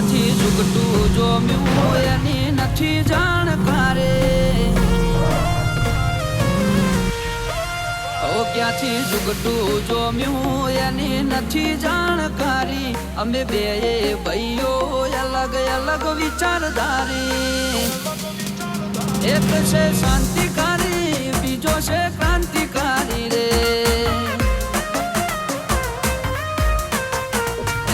ક્યાંથી ઝુકટું જોમ્યું એની નથી જાણકારે ક્યાંથી ઝુકટું જોમ્યું એની નથી જાણકારી અમે બે ભાઈઓ અલગ અલગ વિચારધારી એક છે શાંતિકારી બીજો છે ક્રાંતિકારી રે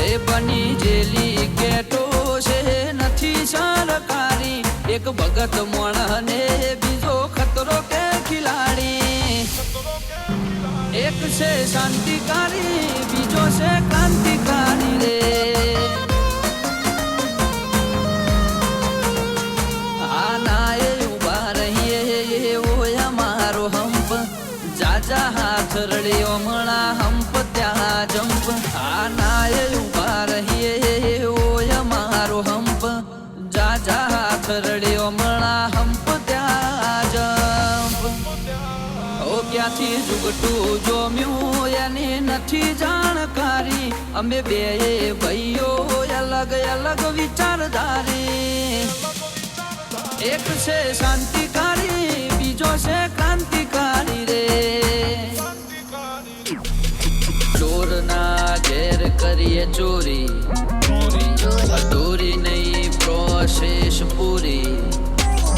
એ બની જેલી કેટો છે નથી સરકારી એક ભગત મોણને બીજો ખતરો કે ખિલાડી એક છે શાંતિકારી બીજો છે ક્રાંતિકારી રે આના એ ઉભા રહીએ એવો અમારો હંપ જાજા હાથ રડ્યો મણા હંપ ત્યાં જંપ આના એ ઉભા રહીએ એવો અમારો હંપ જાજા હાથ રડ્યો મણા હંપ ત્યાં જંપ ક્યાંથી ઝુકટું જોમ્યું એની નથી જાણકારી અમે બે ભાઈઓ અલગ અલગ વિચારધારી એક છે શાંતિકારી બીજો છે ક્રાંતિકારી રે ચોરના ઘેર કરીએ ચોરી અધૂરી નહીં પ્રોસેસ પૂરી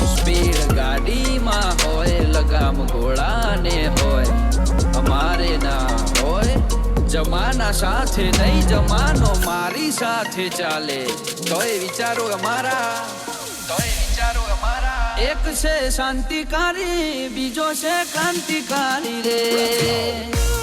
સ્પીડ ગાડીમાં હોય લગામ ઘોડાને હોય અમારે ના હોય જમાના સાથે નહીં જમાનો મારી સાથે ચાલે તોય વિચારો અમારા એક છે શાંતિકારી બીજો છે ક્રાંતિકારી રે